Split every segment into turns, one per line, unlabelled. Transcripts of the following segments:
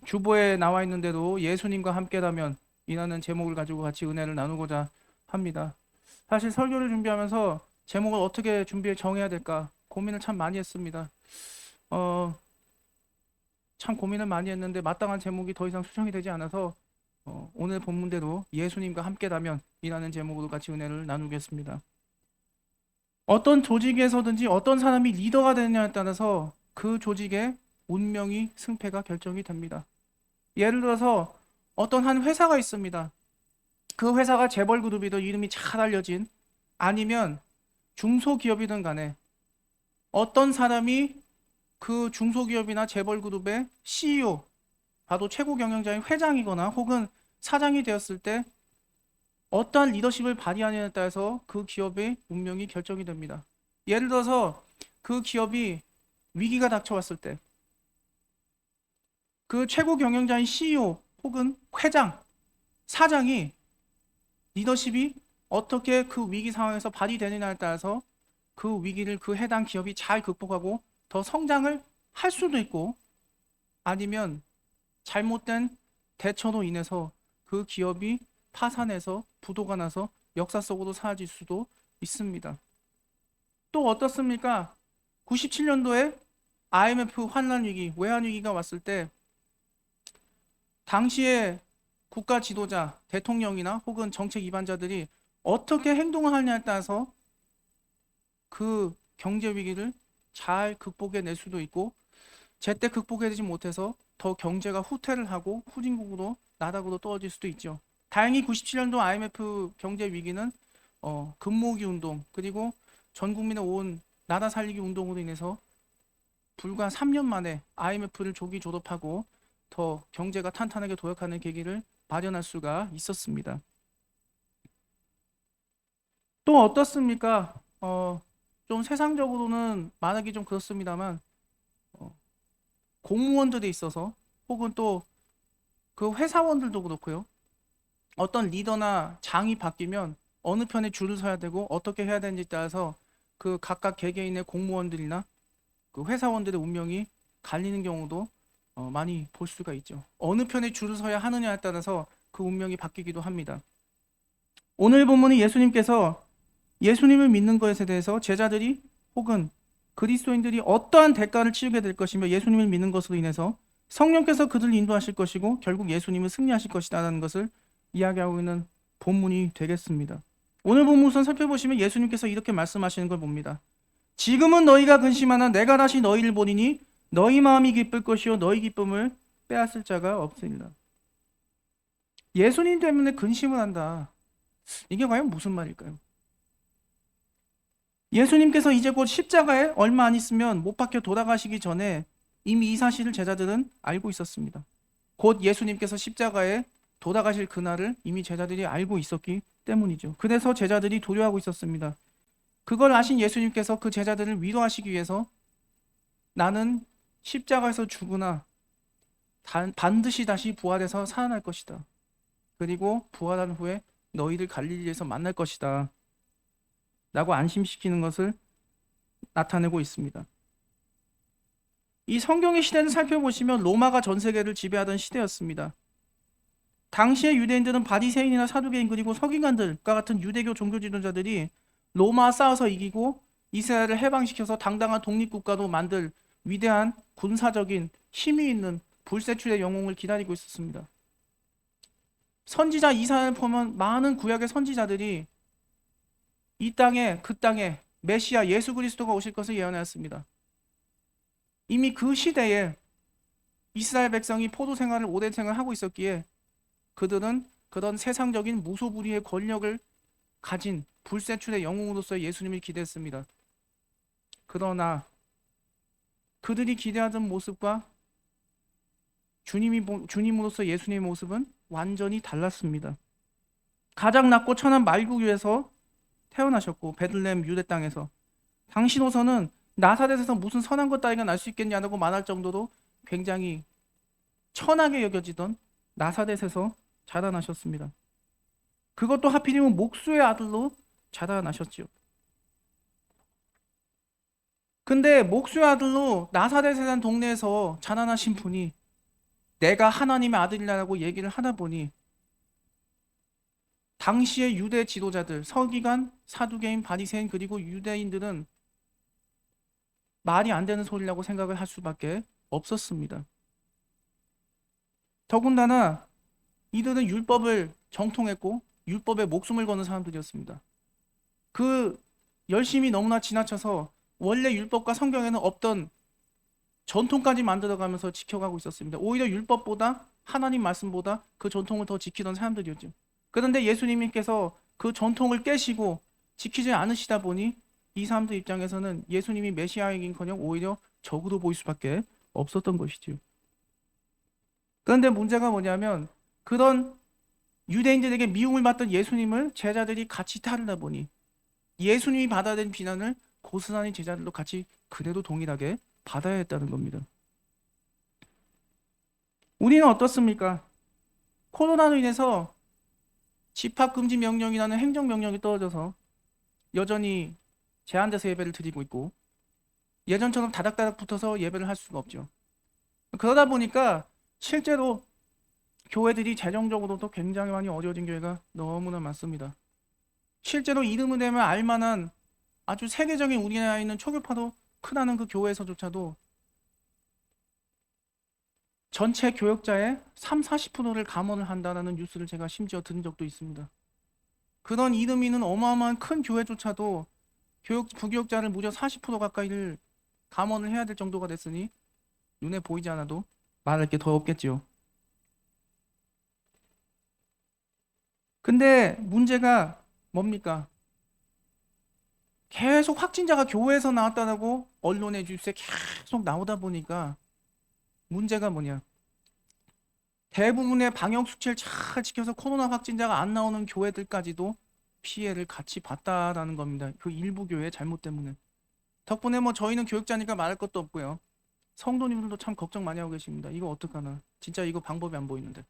주보에 나와 있는데도 예수님과 함께라면 이라는 제목을 가지고 같이 은혜를 나누고자 합니다. 사실 설교를 준비하면서 제목을 어떻게 정해야 될까 고민을 참 많이 했습니다. 어, 참 고민을 많이 했는데 마땅한 제목이 더 이상 수정이 되지 않아서 오늘 본문대로 예수님과 함께라면 이라는 제목으로 같이 은혜를 나누겠습니다. 어떤 조직에서든지 어떤 사람이 리더가 되느냐에 따라서 그 조직의 운명이 승패가 결정이 됩니다. 예를 들어서 어떤 한 회사가 있습니다. 그 회사가 재벌 그룹이든 이름이 잘 알려진, 아니면 중소기업이든 간에 어떤 사람이 그 중소기업이나 재벌 그룹의 CEO, 바로 최고 경영자인 회장이거나 혹은 사장이 되었을 때 어떠한 리더십을 발휘하느냐에 따라서 그 기업의 운명이 결정이 됩니다. 예를 들어서 그 기업이 위기가 닥쳐왔을 때 그 최고 경영자인 CEO 혹은 회장, 사장이 리더십이 어떻게 그 위기 상황에서 발휘되느냐에 따라서 그 위기를 그 해당 기업이 잘 극복하고 더 성장을 할 수도 있고, 아니면 잘못된 대처로 인해서 그 기업이 파산해서 부도가 나서 역사 속으로 사라질 수도 있습니다. 또 어떻습니까? 97년도에 IMF 환란 위기, 외환 위기가 왔을 때 당시에 국가 지도자, 대통령이나 혹은 정책 위반자들이 어떻게 행동을 하느냐에 따라서 그 경제 위기를 잘 극복해낼 수도 있고, 제때 극복해내지 못해서 더 경제가 후퇴를 하고 후진국으로 나락으로 떨어질 수도 있죠. 다행히 97년도 IMF 경제 위기는 금모으기 운동 그리고 전 국민의 온 나라 살리기 운동으로 인해서 불과 3년 만에 IMF를 조기 졸업하고 더 경제가 탄탄하게 도약하는 계기를 마련할 수가 있었습니다. 또 어떻습니까? 좀 세상적으로는 말하기 좀 그렇습니다만, 어, 공무원들에 있어서 혹은 또 그 회사원들도 그렇고요. 어떤 리더나 장이 바뀌면 어느 편에 줄을 서야 되고 어떻게 해야 되는지 따라서 그 각각 개개인의 공무원들이나 그 회사원들의 운명이 갈리는 경우도 많이 볼 수가 있죠. 어느 편에 줄을 서야 하느냐에 따라서 그 운명이 바뀌기도 합니다. 오늘 본문은 예수님께서 예수님을 믿는 것에 대해서 제자들이 혹은 그리스도인들이 어떠한 대가를 치르게 될 것이며 예수님을 믿는 것으로 인해서 성령께서 그들을 인도하실 것이고 결국 예수님을 승리하실 것이다라는 것을 이야기하고 있는 본문이 되겠습니다. 오늘 본문 우선 살펴보시면 예수님께서 이렇게 말씀하시는 걸 봅니다. 지금은 너희가 근심하나 내가 다시 너희를 보리니 너희 마음이 기쁠 것이요 너희 기쁨을 빼앗을 자가 없으리라. 예수님 때문에 근심을 한다. 이게 과연 무슨 말일까요? 예수님께서 이제 곧 십자가에 얼마 안 있으면 못 박혀 돌아가시기 전에 이미 이 사실을 제자들은 알고 있었습니다. 곧 예수님께서 십자가에 돌아가실 그날을 이미 제자들이 알고 있었기 때문이죠. 그래서 제자들이 두려워하고 있었습니다. 그걸 아신 예수님께서 그 제자들을 위로하시기 위해서 나는 십자가에서 죽으나 반드시 다시 부활해서 살아날 것이다. 그리고 부활한 후에 너희를 갈릴리에서 만날 것이다. 라고 안심시키는 것을 나타내고 있습니다. 이 성경의 시대를 살펴보시면 로마가 전 세계를 지배하던 시대였습니다. 당시의 유대인들은 바리새인이나 사두개인 그리고 서기관들과 같은 유대교 종교 지도자들이 로마와 싸워서 이기고 이스라엘을 해방시켜서 당당한 독립국가로 만들 위대한 군사적인 힘이 있는 불세출의 영웅을 기다리고 있었습니다. 선지자 이사야를 보면 많은 구약의 선지자들이 이 땅에 그 땅에 메시아 예수 그리스도가 오실 것을 예언하였습니다. 이미 그 시대에 이스라엘 백성이 포도 생활을 오랜 생활을 하고 있었기에 그들은 그런 세상적인 무소불위의 권력을 가진 불세출의 영웅으로서 예수님을 기대했습니다. 그러나 그들이 기대하던 모습과 주님으로서 예수님의 모습은 완전히 달랐습니다. 가장 낮고 천한 말구유에서 태어나셨고 베들레헴 유대 땅에서 당시로서는 나사렛에서 무슨 선한 것 따위가 날 수 있겠냐고 말할 정도로 굉장히 천하게 여겨지던 나사렛에서 자라나셨습니다. 그것도 하필이면 목수의 아들로 자라나셨지요. 근데 목수의 아들로 나사렛이라는 동네에서 자라나신 분이 내가 하나님의 아들이라고 얘기를 하다 보니 당시의 유대 지도자들, 서기관, 사두개인, 바리새인 그리고 유대인들은 말이 안 되는 소리라고 생각을 할 수밖에 없었습니다. 더군다나 이들은 율법을 정통했고 율법에 목숨을 거는 사람들이었습니다. 그 열심히 너무나 지나쳐서 원래 율법과 성경에는 없던 전통까지 만들어가면서 지켜가고 있었습니다. 오히려 율법보다 하나님 말씀보다 그 전통을 더 지키던 사람들이었죠. 그런데 예수님께서 그 전통을 깨시고 지키지 않으시다 보니 이 사람들 입장에서는 예수님이 메시아이긴커녕 오히려 적으로 보일 수밖에 없었던 것이죠. 그런데 문제가 뭐냐면 그런 유대인들에게 미움을 받던 예수님을 제자들이 같이 따르다 보니 예수님이 받아야 될 비난을 고스란히 제자들도 같이 그대로 동일하게 받아야 했다는 겁니다. 우리는 어떻습니까? 코로나로 인해서 집합금지 명령이라는 행정명령이 떨어져서 여전히 제한돼서 예배를 드리고 있고 예전처럼 다닥다닥 붙어서 예배를 할 수가 없죠. 그러다 보니까 실제로 교회들이 재정적으로도 굉장히 많이 어려워진 교회가 너무나 많습니다. 실제로 이름을 대면 알만한 아주 세계적인 우리나라에 있는 초교파도 크다는 그 교회에서조차도 전체 교역자의 30-40%를 감원을 한다는 뉴스를 제가 심지어 들은 적도 있습니다. 그런 이름 있는 어마어마한 큰 교회조차도 부교역자를 무려 40% 가까이를 감원을 해야 될 정도가 됐으니 눈에 보이지 않아도 말할 게 더 없겠지요. 근데 문제가 뭡니까? 계속 확진자가 교회에서 나왔다라고 언론의 뉴스에 계속 나오다 보니까 문제가 뭐냐? 대부분의 방역 수칙을 잘 지켜서 코로나 확진자가 안 나오는 교회들까지도 피해를 같이 봤다라는 겁니다. 그 일부 교회의 잘못 때문에. 덕분에 뭐 저희는 교육자니까 말할 것도 없고요. 성도님들도 참 걱정 많이 하고 계십니다. 이거 어떡하나? 진짜 이거 방법이 안 보이는데.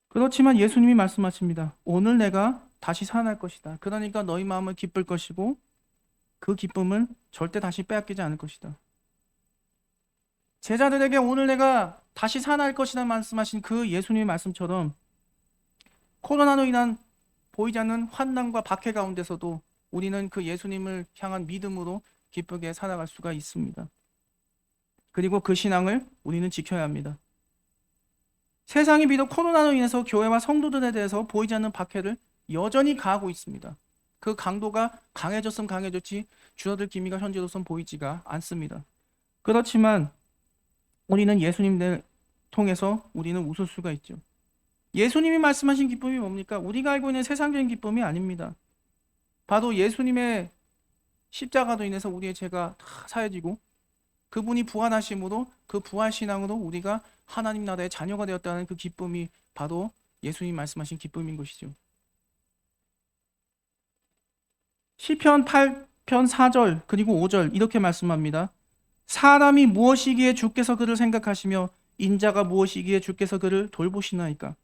그렇지만 예수님이 말씀하십니다. 오늘 내가 다시 살아날 것이다. 그러니까 너희 마음을 기쁠 것이고 그 기쁨을 절대 다시 빼앗기지 않을 것이다. 제자들에게 오늘 내가 다시 살아날 것이다 말씀하신 그 예수님의 말씀처럼 코로나로 인한 보이지 않는 환난과 박해 가운데서도 우리는 그 예수님을 향한 믿음으로 기쁘게 살아갈 수가 있습니다. 그리고 그 신앙을 우리는 지켜야 합니다. 세상이 비록 코로나로 인해서 교회와 성도들에 대해서 보이지 않는 박해를 여전히 가하고 있습니다. 그 강도가 강해졌으면 강해졌지 줄어들 기미가 현재로선 보이지가 않습니다. 그렇지만 우리는 예수님을 통해서 우리는 웃을 수가 있죠. 예수님이 말씀하신 기쁨이 뭡니까? 우리가 알고 있는 세상적인 기쁨이 아닙니다. 바로 예수님의 십자가로 인해서 우리의 죄가 다 사해지고 그분이 부활하심으로 그 부활신앙으로 우리가 하나님 나라의 자녀가 되었다는 그 기쁨이 바로 예수님 말씀하신 기쁨인 것이죠. 시편 8편 4절 그리고 5절 이렇게 말씀합니다. 사람이 무엇이기에 주께서 그를 생각하시며 인자가 무엇이기에 주께서 그를 돌보시나이까.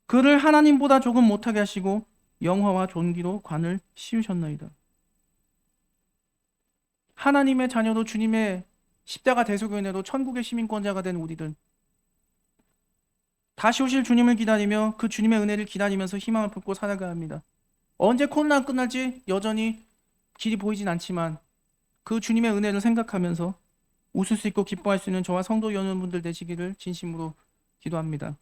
그를 하나님보다 조금 못하게 하시고 영화와 존귀로 관을 씌우셨나이다. 하나님의 자녀로 주님의 십자가 대속의 은혜로 천국의 시민권자가 된 우리들, 다시 오실 주님을 기다리며 그 주님의 은혜를 기다리면서 희망을 품고 살아가야 합니다. 언제 코로나가 끝날지 여전히 길이 보이진 않지만 그 주님의 은혜를 생각하면서 웃을 수 있고 기뻐할 수 있는 저와 성도 여러분들 되시기를 진심으로 기도합니다.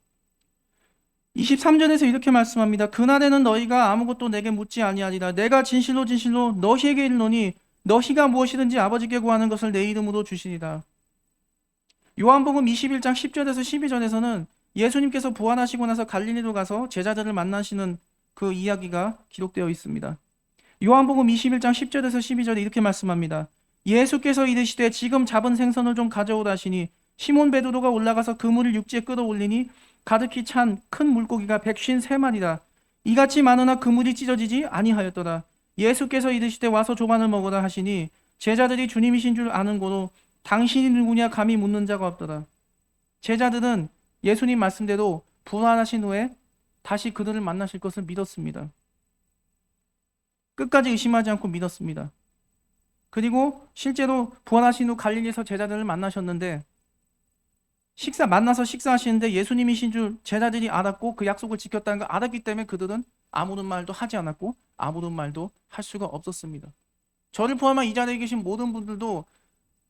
23절에서 이렇게 말씀합니다. 그날에는 너희가 아무것도 내게 묻지 아니하리라. 내가 진실로 진실로 너희에게 이르노니 너희가 무엇이든지 아버지께 구하는 것을 내 이름으로 주시리라. 요한복음 21장 10절에서 12절에서는 예수님께서 부활하시고 나서 갈릴리로 가서 제자들을 만나시는 그 이야기가 기록되어 있습니다. 요한복음 21장 10절에서 12절에 이렇게 말씀합니다. 예수께서 이르시되 지금 잡은 생선을 좀 가져오라 하시니 시몬 베드로가 올라가서 그물을 육지에 끌어올리니 가득히 찬 큰 물고기가 153마리라. 이같이 많으나 그물이 찢어지지 아니하였더라. 예수께서 이르시되 와서 조반을 먹으라 하시니 제자들이 주님이신 줄 아는 고로 당신이 누구냐 감히 묻는 자가 없더라. 제자들은 예수님 말씀대로 부활하신 후에 다시 그들을 만나실 것을 믿었습니다. 끝까지 의심하지 않고 믿었습니다. 그리고 실제로 부활하신 후 갈릴리에서 제자들을 만나셨는데 만나서 식사하시는데 예수님이신 줄 제자들이 알았고 그 약속을 지켰다는 걸 알았기 때문에 그들은 아무런 말도 하지 않았고 아무런 말도 할 수가 없었습니다. 저를 포함한 이 자리에 계신 모든 분들도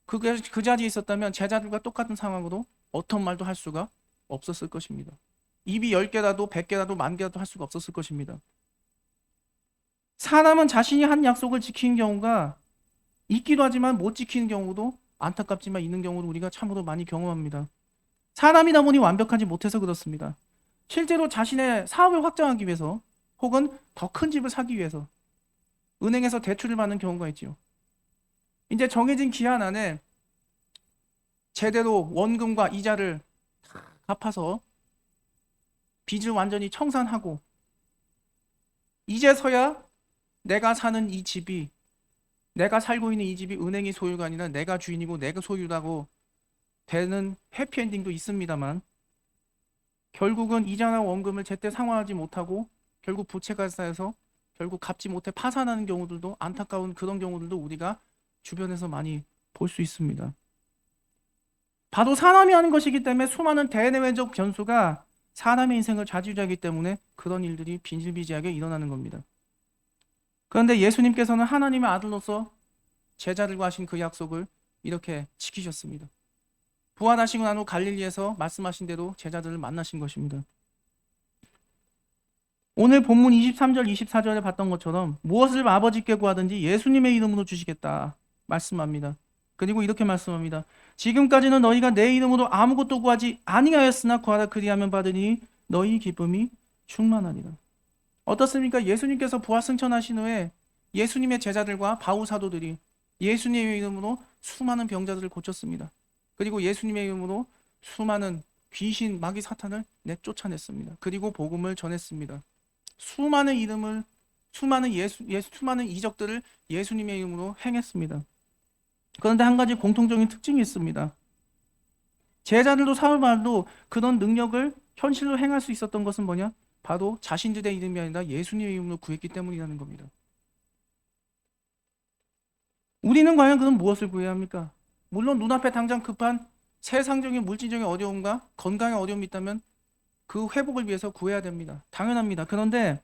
그 자리에 있었다면 제자들과 똑같은 상황으로 어떤 말도 할 수가 없었을 것입니다. 입이 10개라도 100개라도 10,000개라도 할 수가 없었을 것입니다. 사람은 자신이 한 약속을 지키는 경우가 있기도 하지만 못 지키는 경우도 안타깝지만 있는 경우를 우리가 참으로 많이 경험합니다. 사람이다 보니 완벽하지 못해서 그렇습니다. 실제로 자신의 사업을 확장하기 위해서 혹은 더 큰 집을 사기 위해서 은행에서 대출을 받는 경우가 있죠. 이제 정해진 기한 안에 제대로 원금과 이자를 갚아서 빚을 완전히 청산하고 이제서야 내가 살고 있는 이 집이 은행이 소유가 아니라 내가 주인이고 내가 소유라고 되는 해피엔딩도 있습니다만 결국은 이자나 원금을 제때 상환하지 못하고 결국 부채가 쌓여서 결국 갚지 못해 파산하는 경우들도 안타까운 그런 경우들도 우리가 주변에서 많이 볼 수 있습니다. 바로 사람이 하는 것이기 때문에 수많은 대내외적 변수가 사람의 인생을 좌지우지하기 때문에 그런 일들이 빈실비지하게 일어나는 겁니다. 그런데 예수님께서는 하나님의 아들로서 제자들과 하신 그 약속을 이렇게 지키셨습니다. 부활하시고 난 후 갈릴리에서 말씀하신 대로 제자들을 만나신 것입니다. 오늘 본문 23절, 24절에 봤던 것처럼 무엇을 아버지께 구하든지 예수님의 이름으로 주시겠다 말씀합니다. 그리고 이렇게 말씀합니다. 지금까지는 너희가 내 이름으로 아무것도 구하지 아니하였으나 구하라 그리하면 받으니 너희 기쁨이 충만하리라. 어떻습니까? 예수님께서 부활 승천하신 후에 예수님의 제자들과 바울 사도들이 예수님의 이름으로 수많은 병자들을 고쳤습니다. 그리고 예수님의 이름으로 수많은 귀신, 마귀, 사탄을 내쫓아냈습니다. 그리고 복음을 전했습니다. 수많은 이적들을 예수님의 이름으로 행했습니다. 그런데 한 가지 공통적인 특징이 있습니다. 제자들도 사울 바울도 그런 능력을 현실로 행할 수 있었던 것은 뭐냐? 바로 자신들의 이름이 아니라 예수님의 이름으로 구했기 때문이라는 겁니다. 우리는 과연 그럼 무엇을 구해야 합니까? 물론 눈앞에 당장 급한 세상적인 물질적인 어려움과 건강의 어려움이 있다면 그 회복을 위해서 구해야 됩니다. 당연합니다. 그런데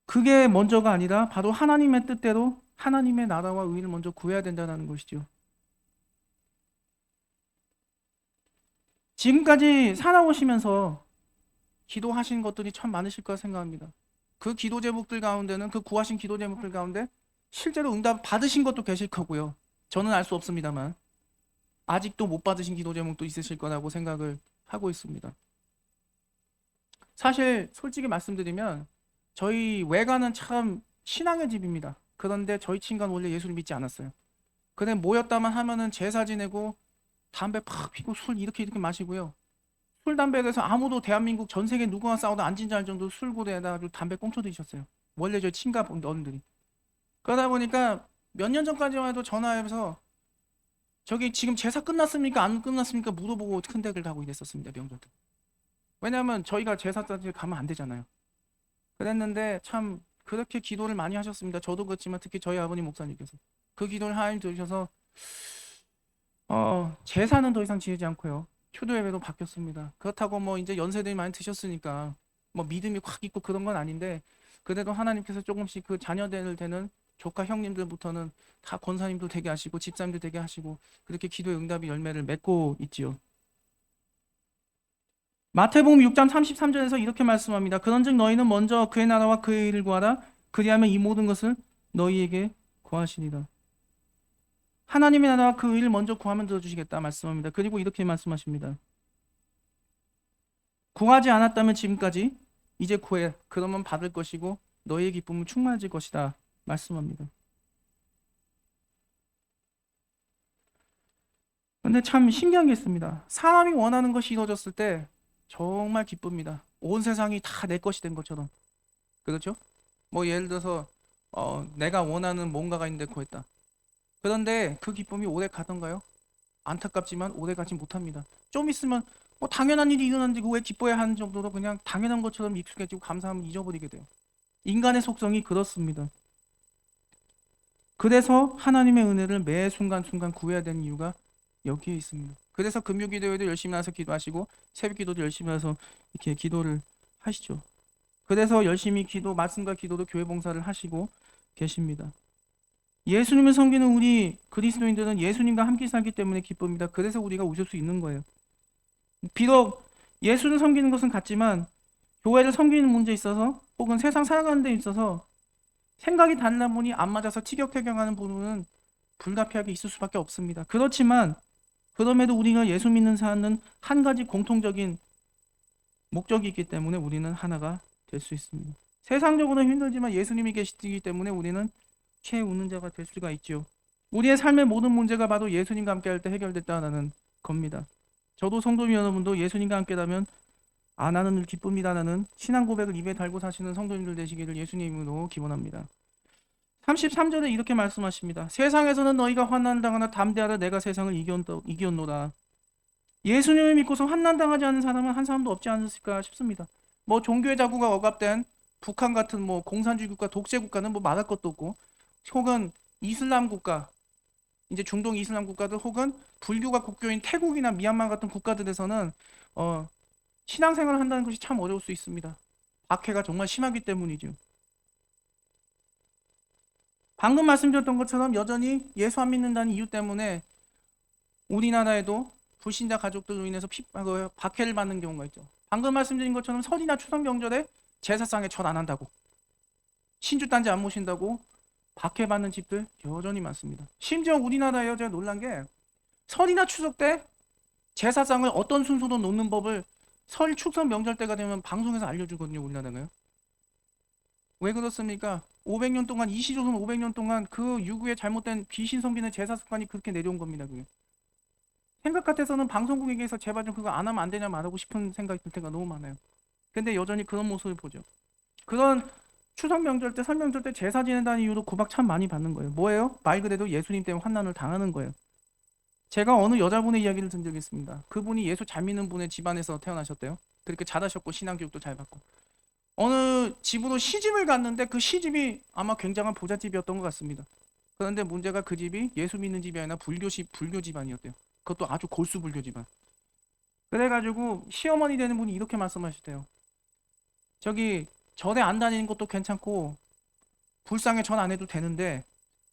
그게 먼저가 아니라 바로 하나님의 뜻대로 하나님의 나라와 의를 먼저 구해야 된다는 것이죠. 지금까지 살아오시면서 기도하신 것들이 참 많으실 거라 생각합니다. 그 기도 제목들 가운데는 그 구하신 기도 제목들 가운데 실제로 응답 받으신 것도 계실 거고요. 저는 알 수 없습니다만 아직도 못 받으신 기도 제목도 있으실 거라고 생각을 하고 있습니다. 사실 솔직히 말씀드리면 저희 외가는 참 신앙의 집입니다. 그런데 저희 친구는 원래 예수를 믿지 않았어요. 그래 모였다만 하면은 제사 지내고 담배 팍 피고 술 이렇게 마시고요. 술 담배에 대해서 아무도 대한민국 전 세계 누구나 싸워도 앉은 줄 알 정도로 술 고대에다 담배 꽁초 드셨어요. 원래 저희 친가 어른들이. 그러다 보니까 몇 년 전까지만 해도 전화해서 저기 지금 제사 끝났습니까? 안 끝났습니까? 물어보고 큰 댁을 가고 이랬었습니다. 명절 때. 왜냐하면 저희가 제사자들 가면 안 되잖아요. 그랬는데 참 그렇게 기도를 많이 하셨습니다. 저도 그렇지만 특히 저희 아버님 목사님께서 그 기도를 하나님 들으셔서 제사는 더 이상 지내지 않고요. 초도 예배로 바뀌었습니다. 그렇다고 뭐 이제 연세들이 많이 드셨으니까 뭐 믿음이 확 있고 그런 건 아닌데 그래도 하나님께서 조금씩 그 자녀들 되는 조카 형님들부터는 다 권사님도 되게 하시고 집사님도 되게 하시고 그렇게 기도의 응답이 열매를 맺고 있지요. 마태복음 6장 33절에서 이렇게 말씀합니다. 그런즉 너희는 먼저 그의 나라와 그의 일을 구하라. 그리하면 이 모든 것을 너희에게 구하시리라. 하나님의 나라와 그 일을 먼저 구하면 들어주시겠다 말씀합니다. 그리고 이렇게 말씀하십니다. 구하지 않았다면 지금까지 이제 구해. 그러면 받을 것이고 너희의 기쁨은 충만해질 것이다 말씀합니다. 근데 참 신기한 게 있습니다. 사람이 원하는 것이 이루어졌을 때 정말 기쁩니다. 온 세상이 다 내 것이 된 것처럼. 그렇죠? 뭐 예를 들어서 내가 원하는 뭔가가 있는데 구했다. 그런데 그 기쁨이 오래 가던가요? 안타깝지만 오래 가지 못합니다. 좀 있으면 뭐 당연한 일이 일어났는데 왜 기뻐해야 하는 정도로 그냥 당연한 것처럼 익숙해지고 감사함을 잊어버리게 돼요. 인간의 속성이 그렇습니다. 그래서 하나님의 은혜를 매 순간순간 구해야 되는 이유가 여기에 있습니다. 그래서 금요기도에도 열심히 나서 기도하시고 새벽기도도 열심히 나서 이렇게 기도를 하시죠. 그래서 열심히 말씀과 기도도 교회 봉사를 하시고 계십니다. 예수님을 섬기는 우리 그리스도인들은 예수님과 함께 살기 때문에 기쁩니다. 그래서 우리가 웃을 수 있는 거예요. 비록 예수를 섬기는 것은 같지만 교회를 섬기는 문제에 있어서 혹은 세상 살아가는 데 있어서 생각이 다르다 보니 안 맞아서 티격태격하는 부분은 불가피하게 있을 수밖에 없습니다. 그렇지만 그럼에도 우리가 예수 믿는 사람은 한 가지 공통적인 목적이 있기 때문에 우리는 하나가 될 수 있습니다. 세상적으로 힘들지만 예수님이 계시기 때문에 우리는 최우는 자가 될 수가 있죠. 우리의 삶의 모든 문제가 바로 예수님과 함께 할 때 해결됐다는 겁니다. 저도 성도님 여러분도 예수님과 함께라면 나는 늘 기쁩니다라는 신앙 고백을 입에 달고 사시는 성도님들 되시기를 예수님으로 기원합니다. 33절에 이렇게 말씀하십니다. 세상에서는 너희가 환난을 당하나 담대하라 내가 세상을 이겼노라. 예수님을 믿고서 환난당하지 않는 사람은 한 사람도 없지 않을까 싶습니다. 뭐 종교의 자구가 억압된 북한 같은 뭐 공산주의 국가, 독재 국가는 뭐 말할 것도 없고, 혹은 이슬람 국가, 이제 중동 이슬람 국가들 혹은 불교가 국교인 태국이나 미얀마 같은 국가들에서는 신앙생활을 한다는 것이 참 어려울 수 있습니다. 박해가 정말 심하기 때문이죠. 방금 말씀드렸던 것처럼 여전히 예수 안 믿는다는 이유 때문에 우리나라에도 불신자 가족들로 인해서 박해를 받는 경우가 있죠. 방금 말씀드린 것처럼 설이나 추석 명절에 제사상에 절 안 한다고, 신주단지 안 모신다고 박해받는 집들 여전히 많습니다. 심지어 우리나라에요, 제가 놀란 게 설이나 추석 때 제사상을 어떤 순서로 놓는 법을 설, 추석 명절 때가 되면 방송에서 알려주거든요, 우리나라가요. 왜 그렇습니까? 500년 동안, 이시조선 500년 동안 그 유구의 잘못된 귀신 섬기는 제사 습관이 그렇게 내려온 겁니다. 그게. 생각 같아서는 방송국에게서 제발 좀 그거 안 하면 안 되냐 말하고 싶은 생각이 들 때가 너무 많아요. 근데 여전히 그런 모습을 보죠. 그런 추석 명절 때, 설 명절 때 제사 지낸다는 이유로 구박 참 많이 받는 거예요. 뭐예요? 말 그대로 예수님 때문에 환난을 당하는 거예요. 제가 어느 여자분의 이야기를 든 적이 있습니다. 그분이 예수 잘 믿는 분의 집안에서 태어나셨대요. 그렇게 잘하셨고 신앙교육도 잘 받고 어느 집으로 시집을 갔는데 그 시집이 아마 굉장한 부잣집이었던 것 같습니다. 그런데 문제가 그 집이 예수 믿는 집이 아니라 불교 집안이었대요. 그것도 아주 골수 불교 집안. 그래가지고 시어머니 되는 분이 이렇게 말씀하셨대요. 저기 절에 안 다니는 것도 괜찮고 불상에 절 안 해도 되는데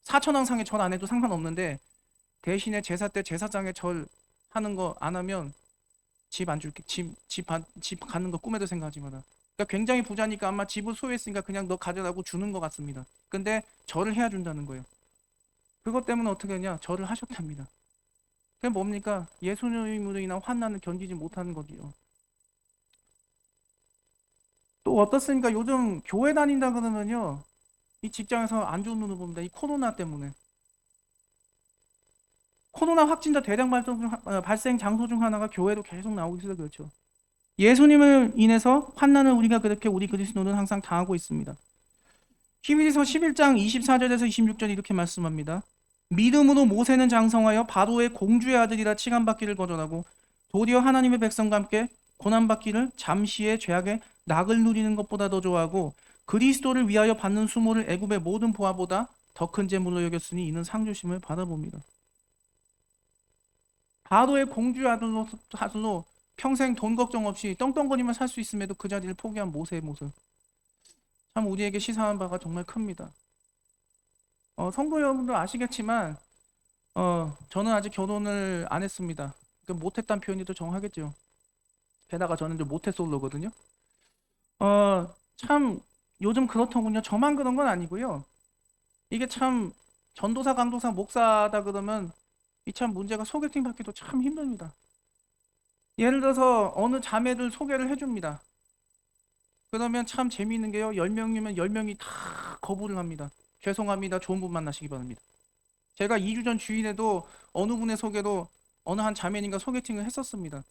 사천왕상에 절 안 해도 상관없는데 대신에 제사 때 제사장에 절 하는 거 안 하면 집 안 줄게. 집 가는 거 꿈에도 생각하지 마라. 그러니까 굉장히 부자니까 아마 집을 소유했으니까 그냥 너 가져라고 주는 것 같습니다. 근데 절을 해야 준다는 거예요. 그것 때문에 어떻게 했냐? 절을 하셨답니다. 그게 뭡니까? 예수님으로 인한 환난을 견디지 못하는 거지요. 또 어떻습니까? 요즘 교회 다닌다 그러면요. 이 직장에서 안 좋은 눈을 봅니다. 이 코로나 때문에. 코로나 확진자 대량 발생 장소 중 하나가 교회로 계속 나오고 있어서 그렇죠. 예수님을 인해서 환난을 우리가 그렇게 우리 그리스도는 항상 당하고 있습니다. 히브리서 11장 24절에서 26절 이렇게 말씀합니다. 믿음으로 모세는 장성하여 바로의 공주의 아들이라 칭함받기를 거절하고 도리어 하나님의 백성과 함께 고난받기를 잠시의 죄악의 낙을 누리는 것보다 더 좋아하고 그리스도를 위하여 받는 수모를 애굽의 모든 보화보다 더 큰 재물로 여겼으니 이는 상주심을 받아봅니다. 바로의 공주의 아들로 평생 돈 걱정 없이 떵떵거리며 살 수 있음에도 그 자리를 포기한 모세의 모습. 참 우리에게 시사한 바가 정말 큽니다. 성도 여러분들 아시겠지만 저는 아직 결혼을 안 했습니다. 못했다는 표현이 더 정확하겠죠. 게다가 저는 이제 모태솔로거든요. 참 요즘 그렇더군요. 저만 그런 건 아니고요. 이게 참 전도사, 강도사, 목사다 그러면 이 참 문제가 소개팅 받기도 참 힘듭니다. 예를 들어서 어느 자매를 소개를 해줍니다. 그러면 참 재미있는 게요. 10명이면 10명이 다 거부를 합니다. 죄송합니다. 좋은 분 만나시기 바랍니다. 제가 2주 전 주일에도 어느 분의 소개로 어느 한 자매님과 소개팅을 했었습니다.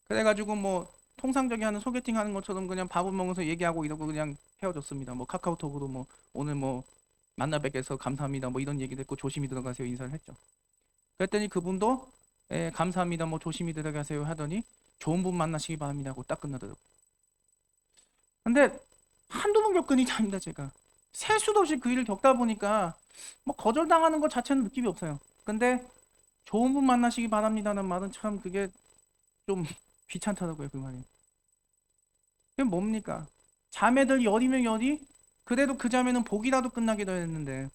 그래가지고 뭐 통상적인 하는 소개팅 하는 것처럼 그냥 밥을 먹으면서 얘기하고 이러고 그냥 헤어졌습니다. 뭐 카카오톡으로 뭐 오늘 뭐 만나 뵙게서 감사합니다. 뭐 이런 얘기도 했고 조심히 들어가세요 인사를 했죠. 그랬더니 그분도 감사합니다. 뭐 조심히 들어가세요 하더니 좋은 분 만나시기 바랍니다 하고 딱 끝나더라고요. 근데 한두 번 겪은 일이 아닙니다. 제가 셀 수도 없이 그 일을 겪다 보니까 뭐 거절당하는 것 자체는 느낌이 없어요. 근데 좋은 분 만나시기 바랍니다는 말은 참 그게 좀 귀찮더라고요, 그 말이. 그게 뭡니까? 자매들 열이면 열이 그래도 그 자매는 복이라도 끝나기도 했는데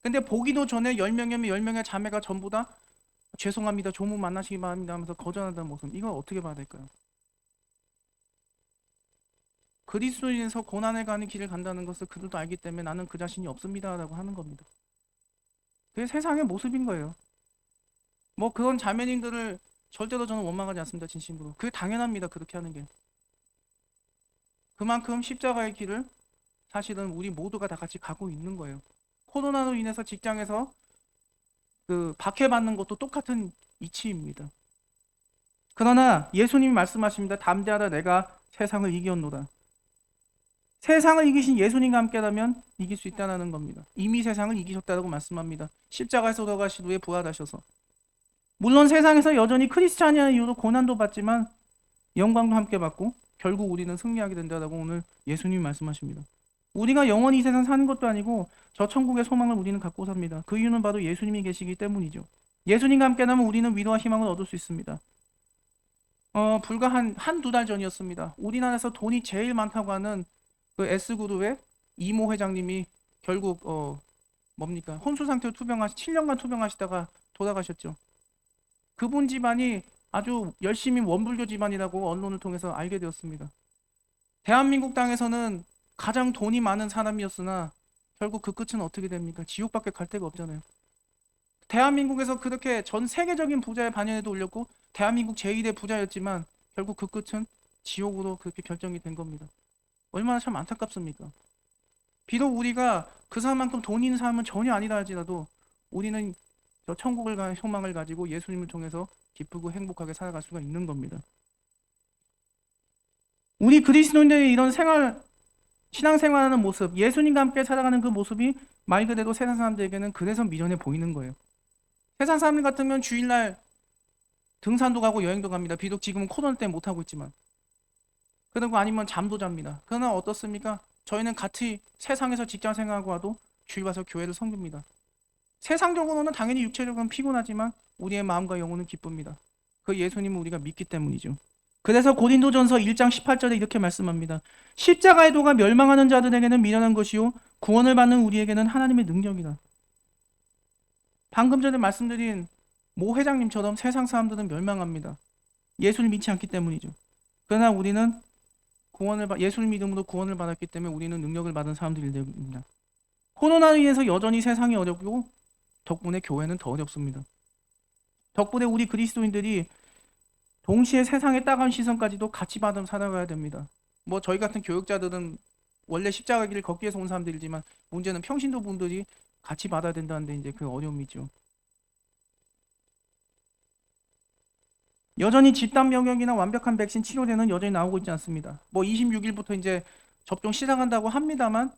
근데 보기도 전에 10명이면 10명의 자매가 전부 다 죄송합니다. 좋은 분 만나시기 바랍니다 하면서 거절한다는 모습. 이걸 어떻게 봐야 될까요? 그리스도인에서 고난에 가는 길을 간다는 것을 그들도 알기 때문에 나는 그 자신이 없습니다라고 하는 겁니다. 그게 세상의 모습인 거예요. 뭐 그런 자매님들을 절대로 저는 원망하지 않습니다. 진심으로. 그게 당연합니다. 그렇게 하는 게. 그만큼 십자가의 길을 사실은 우리 모두가 다 같이 가고 있는 거예요. 코로나로 인해서 직장에서 그 박해받는 것도 똑같은 이치입니다. 그러나 예수님이 말씀하십니다. 담대하라 내가 세상을 이겼노라. 세상을 이기신 예수님과 함께라면 이길 수 있다는 겁니다. 이미 세상을 이기셨다고 말씀합니다. 십자가에서 돌아가신 후에 부활하셔서. 물론 세상에서 여전히 크리스찬이라는 이유로 고난도 받지만 영광도 함께 받고 결국 우리는 승리하게 된다고 오늘 예수님이 말씀하십니다. 우리가 영원히 이 세상 사는 것도 아니고 저 천국의 소망을 우리는 갖고 삽니다. 그 이유는 바로 예수님이 계시기 때문이죠. 예수님과 함께라면 우리는 위로와 희망을 얻을 수 있습니다. 불과 한두 달 전이었습니다. 우리나라에서 돈이 제일 많다고 하는 그 S그룹의 이모 회장님이 결국 뭡니까? 혼수 상태로 7년간 투병하시다가 돌아가셨죠. 그분 집안이 아주 열심히 원불교 집안이라고 언론을 통해서 알게 되었습니다. 대한민국 땅에서는 가장 돈이 많은 사람이었으나 결국 그 끝은 어떻게 됩니까? 지옥밖에 갈 데가 없잖아요. 대한민국에서 그렇게 전 세계적인 부자의 반열에도 올렸고 대한민국 제1의 부자였지만 결국 그 끝은 지옥으로 그렇게 결정이 된 겁니다. 얼마나 참 안타깝습니까? 비록 우리가 그 사람만큼 돈 있는 사람은 전혀 아니다 할지라도 우리는 저 천국을 가는 소망을 가지고 예수님을 통해서 기쁘고 행복하게 살아갈 수가 있는 겁니다. 우리 그리스도인들의 이런 신앙생활하는 모습, 예수님과 함께 살아가는 그 모습이 말 그대로 세상 사람들에게는 그래서 미련해 보이는 거예요. 세상 사람들 같으면 주일날 등산도 가고 여행도 갑니다. 비록 지금은 코로나 때문에 못하고 있지만. 그리고 아니면 잠도 잡니다. 그러나 어떻습니까? 저희는 같이 세상에서 직장 생활하고 와도 주일 와서 교회를 섬깁니다. 세상적으로는 당연히 육체적으로는 피곤하지만 우리의 마음과 영혼은 기쁩니다. 그 예수님을 우리가 믿기 때문이죠. 그래서 고린도전서 1장 18절에 이렇게 말씀합니다. 십자가의 도가 멸망하는 자들에게는 미련한 것이요 구원을 받는 우리에게는 하나님의 능력이다. 방금 전에 말씀드린 모 회장님처럼 세상 사람들은 멸망합니다. 예수를 믿지 않기 때문이죠. 그러나 우리는 예수를 믿음으로 구원을 받았기 때문에 우리는 능력을 받은 사람들이 됩니다. 코로나로 인해서 여전히 세상이 어렵고 덕분에 교회는 더 어렵습니다. 덕분에 우리 그리스도인들이 동시에 세상의 따가운 시선까지도 같이 받아 살아가야 됩니다. 뭐 저희 같은 교육자들은 원래 십자가 길을 걷기 위해서 온 사람들이지만 문제는 평신도 분들이 같이 받아야 된다는데 이제 그 어려움이죠. 여전히 집단 면역이나 완벽한 백신 치료제는 여전히 나오고 있지 않습니다. 뭐 26일부터 이제 접종 시작한다고 합니다만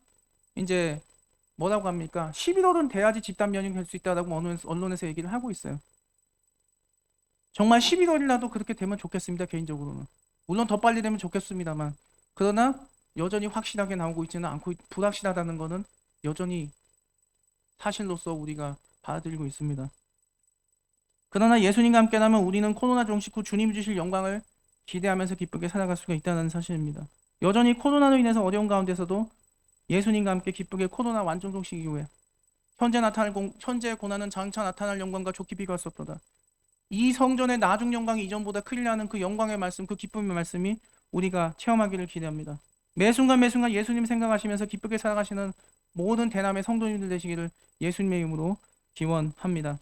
이제 뭐라고 합니까? 11월은 돼야지 집단 면역이 될 수 있다라고 언론에서 얘기를 하고 있어요. 정말 11월이라도 그렇게 되면 좋겠습니다. 개인적으로는. 물론 더 빨리 되면 좋겠습니다만 그러나 여전히 확실하게 나오고 있지는 않고 불확실하다는 것은 여전히 사실로서 우리가 받아들이고 있습니다. 그러나 예수님과 함께라면 우리는 코로나 종식 후 주님이 주실 영광을 기대하면서 기쁘게 살아갈 수가 있다는 사실입니다. 여전히 코로나로 인해서 어려운 가운데서도 예수님과 함께 기쁘게 코로나 완전 종식 이후에 현재의 고난은 장차 나타날 영광과 좋게 비교할 수 없도다. 이 성전의 나중 영광이 이전보다 크리라 하는 그 영광의 말씀, 그 기쁨의 말씀이 우리가 체험하기를 기대합니다. 매 순간 예수님 생각하시면서 기쁘게 살아가시는 모든 대남의 성도님들 되시기를 예수님의 이름으로 기원합니다.